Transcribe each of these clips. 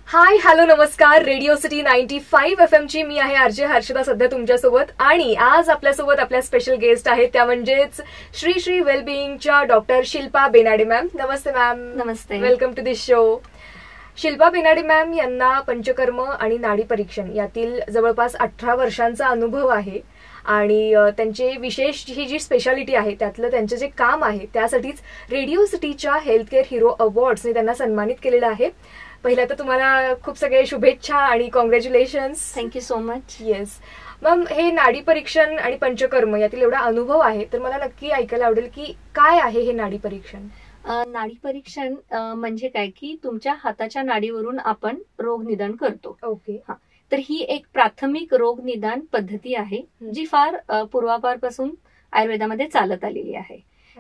Hi hello नमस्कार. Radio city 95 FM ची मी आहे आरजे हर्षदा सध्या तुमच्यासोबत. आणि आज आपल्यासोबत आपल्या स्पेशल गेस्ट आहेत त्या म्हणजेच श्री वेलबिंगच्या डॉक्टर शिल्पा बेनाडे मॅम. नमस्ते मॅम. नमस्ते. Welcome to this show. Shilpa Benade ma'am यांना पंचकर्म आणि नाडी परीक्षण यातील जवळपास 18 वर्षांचा अनुभव आहे. आणि त्यांचे विशेष ही जी स्पेशालिटी आहे त्यातलं त्यांचं जे काम आहे त्यासाठीच रेडिओ सिटीच्या हेल्थ केअर हिरो अवॉर्ड्सने त्यांना सन्मानित केलेलं आहे. पहिला तर तुम्हाला खूप सगळे शुभेच्छा आणि congratulations. Thank you so much. Yes ma'am, हे नाडी परीक्षण आणि पंचकर्म यातील एवढा अनुभव आहे तर मला नक्की ऐकायला आवडेल की काय आहे हे नाडी परीक्षण. नाडी परीक्षण म्हणजे काय की तुमच्या हाताच्या नाडीवरून आपण रोग निदान करतो. ओके. तर ही एक प्राथमिक रोग निदान पद्धती आहे जी फार पूर्वापारपासून आयुर्वेदामध्ये चालत आलेली आहे.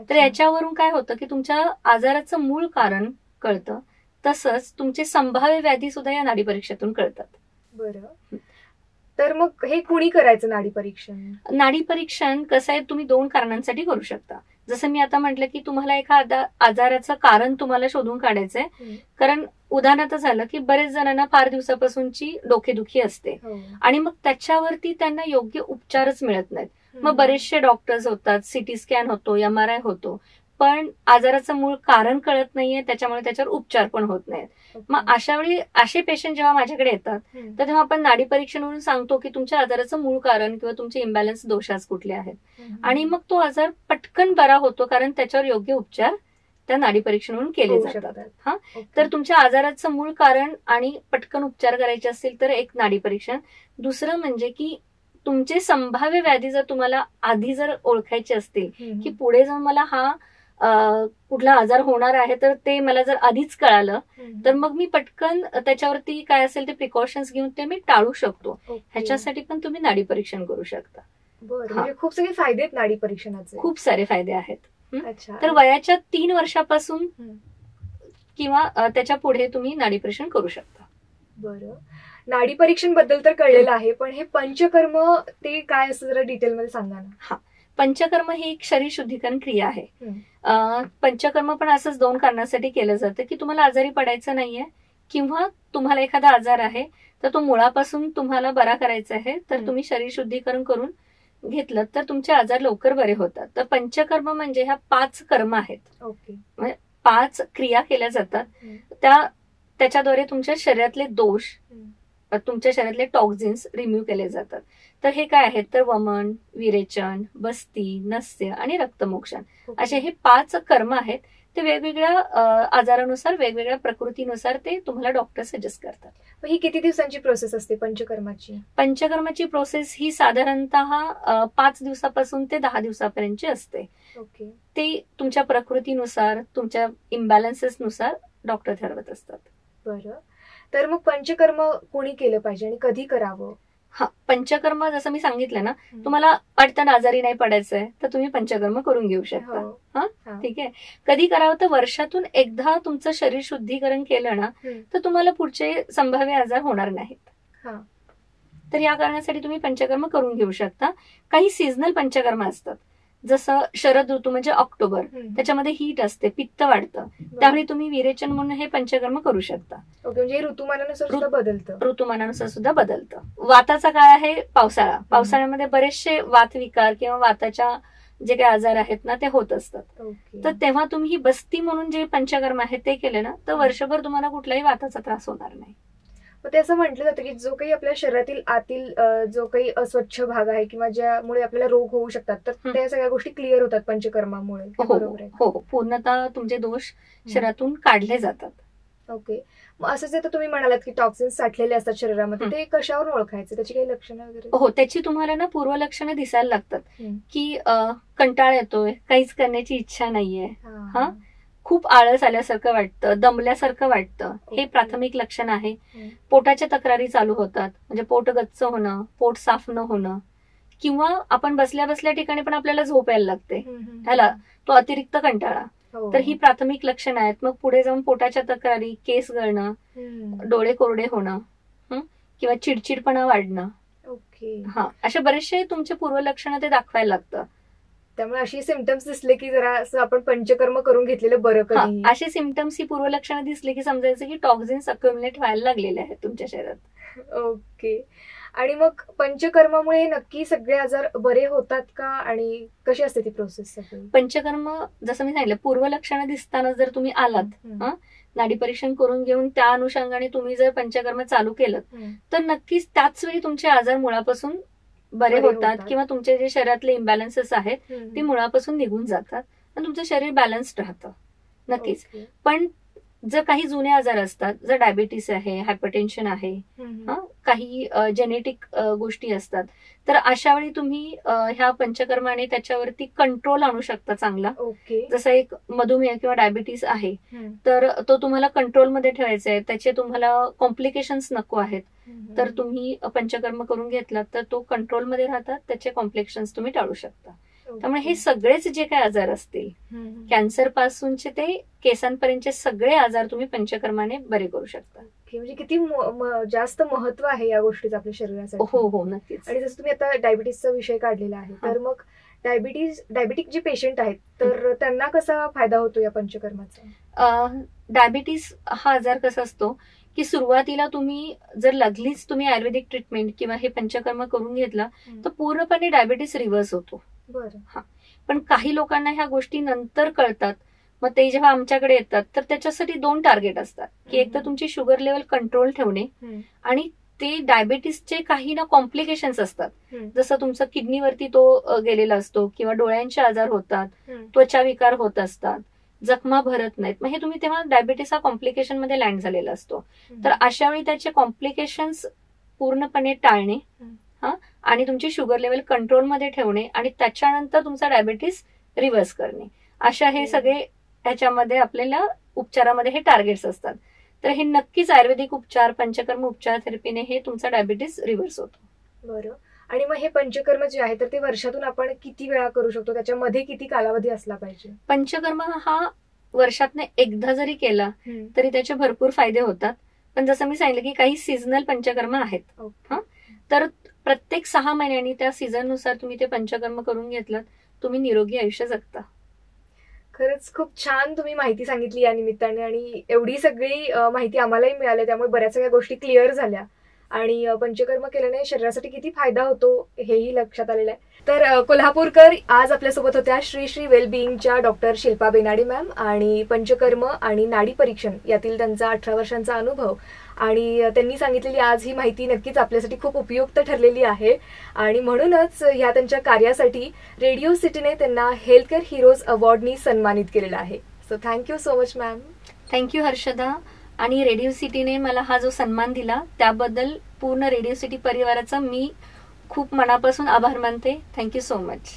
तर याच्यावरून काय होतं की तुमच्या आजाराचं मूळ कारण कळतं, तसंच तुमचे संभाव्य व्याधी सुद्धा या नाडी परीक्षेतून कळतात. बरं, तर मग हे कुणी करायचं नाडी परीक्षण? नाडी परीक्षण कसं आहे, तुम्ही 2 कारणांसाठी करू शकता. जसं मी आता म्हटलं की तुम्हाला एका आजाराचं कारण तुम्हाला शोधून काढायचंय. कारण उदाहरणार्थ झालं की बरेच जणांना फार दिवसापासूनची डोकेदुखी असते आणि मग त्याच्यावरती त्यांना योग्य उपचारच मिळत नाहीत. मग बरेचसे डॉक्टर्स होतात, सिटी स्कॅन होतो, MRI होतो, पण आजाराचं मूळ कारण कळत नाहीये, त्याच्यामुळे त्याच्यावर उपचार पण होत नाहीत. मग अशा वेळी असे पेशंट जेव्हा माझ्याकडे येतात तर तेव्हा आपण नाडी परीक्षणावरून सांगतो की तुमच्या आजाराचं मूळ कारण किंवा तुमचे इम्बॅलन्स दोषाच कुठले आहेत. आणि मग तो आजार पटकन बरा होतो कारण त्याच्यावर योग्य उपचार त्या नाडी परीक्षणावरून केले जातात. तर तुमच्या आजाराचं मूळ कारण आणि पटकन उपचार करायचे असतील तर एक नाडी परीक्षण. दुसरं म्हणजे की तुमचे संभाव्य व्याधी जर तुम्हाला आधी जर ओळखायचे असतील की पुढे जाऊन मला हा कुठला आजार होणार आहे तर ते मला जर आधीच कळालं तर मग मी पटकन त्याच्यावरती काय असेल ते प्रिकॉशन्स घेऊन ते मी टाळू शकतो. ह्याच्यासाठी पण तुम्ही नाडी परीक्षण करू शकता. म्हणजे खूप सगळे फायदे आहेत नाडी परीक्षणाचे. खूप सारे फायदे आहेत. तर वयाच्या 3 वर्षापासून किंवा त्याच्या पुढे तुम्ही नाडी परीक्षण करू शकता. बरं, नाडी परीक्षण बद्दल तर कळलेलं आहे, पण हे पंचकर्म ते काय असतं जरा डिटेलमध्ये सांगा ना. पंचकर्म ही एक शरीर शुद्धीकरण क्रिया आहे. पंचकर्म पण असंच 2 कारणासाठी केलं जातं की तुम्हाला आजारी पडायचं नाहीये किंवा तुम्हाला एखादा आजार आहे तर तो मुळापासून तुम्हाला बरा करायचा आहे, तर तुम्ही शरीर शुद्धीकरण करून घेतलं तर तुमचे आजार लवकर बरे होतात. तर पंचकर्म म्हणजे ह्या 5 कर्म आहेत. ओके. म्हणजे 5 क्रिया केल्या जातात. त्याच्याद्वारे तुमच्या शरीरातले दोष, तुमच्या शरीरातले टॉक्झिन्स रिम्यूव्ह केले जातात. तर हे काय आहेत तर वमन, विरेचन, बस्ती, नस्य आणि रक्तमोक्षण असे हे 5 कर्म आहेत. ते वेगवेगळ्या आजारानुसार, वेगवेगळ्या प्रकृतीनुसार ते तुम्हाला डॉक्टर सजेस्ट करतात. ही किती दिवसांची प्रोसेस असते पंचकर्माची? पंचकर्माची प्रोसेस ही साधारणतः 5 दिवसापासून ते 10 दिवसापर्यंतची असते. ओके. ते तुमच्या प्रकृतीनुसार, तुमच्या इम्बॅलन्सेसनुसार डॉक्टर ठरवत असतात. बरं, तर मग पंचकर्म कोणी केलं पाहिजे आणि कधी करावं? पंचकर्म जसं मी सांगितलं ना, तुम्हाला वाटतं आजारी नाही पडायचंय तर तुम्ही पंचकर्म करून घेऊ शकता. ठीक आहे. कधी करावं तर वर्षातून एकदा तुमचं शरीर शुद्धीकरण केलं ना तर तुम्हाला पुढचे संभाव्य आजार होणार नाहीत. तर या कारणासाठी तुम्ही पंचकर्म करून घेऊ शकता. काही सीझनल पंचकर्म असतात, जसं शरद ऋतू म्हणजे ऑक्टोबर, त्याच्यामध्ये हीट असते, पित्त वाढतं, त्यावेळी तुम्ही विरेचन म्हणून हे पंचकर्म करू शकता. म्हणजे ऋतुमानानुसार सुद्धा बदलतं. ऋतुमानानुसार सुद्धा बदलतं. वाताचा काळ आहे पावसाळा. पावसाळ्यामध्ये बरेचसे वातविकार किंवा वाताच्या जे काही आजार आहेत ना ते होत असतात. तर तेव्हा तुम्ही ही बस्ती म्हणून जे पंचकर्म आहे ते केले ना तर वर्षभर तुम्हाला कुठलाही वाताचा त्रास होणार नाही. मग ते असं म्हटलं जातं की जो काही आपल्या शरीरातील आतील जो काही अस्वच्छ भाग आहे किंवा ज्यामुळे आपल्याला रोग होऊ शकतात तर त्या सगळ्या गोष्टी क्लिअर होतात पंचकर्मामुळे. हो, पूर्णतः तुमचे दोष शरीरातून काढले जातात. ओके. मग असंच आता तुम्ही म्हणालात की टॉक्सिन्स साठलेले असतात शरीरामध्ये, ते कशावर ओळखायचे? त्याची काही लक्षणं वगैरे? हो, त्याची तुम्हाला ना पूर्वलक्षणं दिसायला लागतात की कंटाळा येतोय, काहीच करण्याची इच्छा नाहीये, खूप आळस आल्यासारखं वाटतं, दमल्यासारखं वाटतं, हे प्राथमिक लक्षण आहे. पोटाच्या तक्रारी चालू होतात, म्हणजे पोट गच्च होणं, पोट साफ न होणं, किंवा आपण बसल्या बसल्या ठिकाणी पण आपल्याला झोप यायला लागते, ह्याला तो अतिरिक्त कंटाळा. तर ही प्राथमिक लक्षणं आहेत. मग पुढे जाऊन पोटाच्या तक्रारी, केस गळणं, डोळे कोरडे होणं किंवा चिडचिडपणा वाढणं, असे बरेचसे तुमचे पूर्वलक्षणं ते दाखवायला लागतं. त्यामुळे अशी सिम्पटम्स दिसले की जरा असं आपण पंचकर्म करून घेतलेलं बरं. कधी अशी सिम्पटम्स ही पूर्वलक्षणं दिसली की समजायचं की टॉक्झिन्स अक्युमुलेट व्हायला लागलेले आहेत तुमच्या शरीरात. ओके. आणि मग पंचकर्मामुळे नक्की सगळे आजार बरे होतात का, आणि कशी असते ती प्रोसेस सगळी? पंचकर्म जसं मी सांगितलं, पूर्वलक्षणं दिसताना जर तुम्ही आलात, नाडी परीक्षण करून घेऊन त्या अनुषंगाने तुम्ही जर पंचकर्म चालू केलं तर नक्कीच त्याच वेळी तुमचे आजार मुळापासून बरे होतात किंवा तुमचे जे शरीरातले इम्बॅलन्सेस आहेत ते मुळापासून निघून जातात आणि तुमचं शरीर बॅलन्स्ड राहतं नक्कीच. पण जर काही जुने आजार असतात, जर डायबिटीस आहे, हायपरटेन्शन आहे, काही जेनेटिक गोष्टी असतात, तर अशा वेळी तुम्ही ह्या पंचकर्माने त्याच्यावरती कंट्रोल आणू शकता चांगला. जसं एक मधुमेह किंवा डायबिटीस आहे तर तो तुम्हाला कंट्रोलमध्ये ठेवायचा आहे, त्याचे तुम्हाला कॉम्प्लिकेशन्स नको आहेत, तर तुम्ही पंचकर्म करून घेतलात तर तो कंट्रोलमध्ये राहतात, त्याचे कॉम्प्लिकेशन्स तुम्ही टाळू शकता. त्यामुळे हे सगळेच जे काही आजार असतील, कॅन्सर पासूनचे ते केसांपर्यंतचे सगळे आजार तुम्ही पंचकर्माने बरे करू शकता. म्हणजे किती जास्त महत्व आहे या गोष्टीचं आपल्या शरीरासाठी. हो नक्कीच. आणि जसं तुम्ही आता डायबिटीसचा विषय काढलेला आहे, तर मग डायबिटिक जे पेशंट आहेत तर त्यांना कसा फायदा होतो या पंचकर्माचा? डायबिटीस हा आजार कसा असतो की सुरुवातीला तुम्ही जर लागलीच तुम्ही आयुर्वेदिक ट्रीटमेंट किंवा हे पंचकर्म करून घेतला तर पूर्णपणे डायबिटीस रिव्हर्स होतो. बरं. पण काही लोकांना ह्या गोष्टी नंतर कळतात, मग ते जेव्हा आमच्याकडे येतात तर त्याच्यासाठी 2 टार्गेट असतात की एक तर तुमची शुगर लेवल कंट्रोल ठेवणे आणि ते डायबिटीसचे काही ना कॉम्प्लिकेशन्स असतात, जसं तुमचं किडनीवरती तो गेलेला असतो किंवा डोळ्यांचे आजार होतात, त्वचा विकार होत असतात, जखमा भरत नाहीत, मग हे तुम्ही तेव्हा डायबिटीस हा कॉम्प्लिकेशन मध्ये लँड झालेला असतो. तर अशा वेळी त्याचे कॉम्प्लिकेशन्स पूर्णपणे टाळणे आणि तुमची शुगर लेवल कंट्रोलमध्ये ठेवणे आणि त्याच्यानंतर तुमचा डायबिटीस रिव्हर्स करणे, अशा हे सगळे त्याच्यामध्ये आपल्याला उपचारामध्ये हे टार्गेट्स असतात. तर हे नक्कीच आयुर्वेदिक उपचार, पंचकर्म उपचार थेरपीने हे तुमचा डायबिटीस रिव्हर्स होतो. बरं. आणि मग हे पंचकर्म जे आहे तर ते वर्षातून आपण किती वेळा करू शकतो, त्याच्यामध्ये किती कालावधी असला पाहिजे? पंचकर्म हा वर्षातनं एकदा जरी केला तरी त्याचे भरपूर फायदे होतात. पण जसं मी सांगितलं की काही सीझनल पंचकर्म आहेत, तर प्रत्येक 6 महिन्यांनी त्या सीझननुसार तुम्ही ते पंचकर्म करून घेतलं, तुम्ही निरोगी आयुष्य जगता. खरंच खूप छान तुम्ही माहिती सांगितली या निमित्ताने, आणि एवढी सगळी माहिती आम्हालाही मिळाली, त्यामुळे बऱ्याच सगळ्या गोष्टी क्लिअर झाल्या. आणि पंचकर्म केल्याने शरीरासाठी किती फायदा होतो हेही लक्षात आलेलं आहे. तर कोल्हापूरकर आज आपल्यासोबत होत्या श्री वेलबिंगच्या डॉक्टर शिल्पा बेनाडे मॅम, आणि पंचकर्म आणि नाडी परीक्षण यातील त्यांचा 18 वर्षांचा अनुभव, आणि त्यांनी सांगितलेली आज ही माहिती नक्कीच आपल्यासाठी खूप उपयुक्त ठरलेली आहे. आणि म्हणूनच ह्या त्यांच्या कार्यासाठी रेडिओ सिटीने त्यांना हेल्थकेअर हिरोज अवॉर्डनी सन्मानित केलेलं आहे. So thank you so much ma'am. Thank you Harshada. आणि रेडिओ सिटीने मला हा जो सन्मान दिला त्याबद्दल पूर्ण रेडिओ सिटी परिवाराचा मी खूप मनापासून आभार मानते. Thank you so much.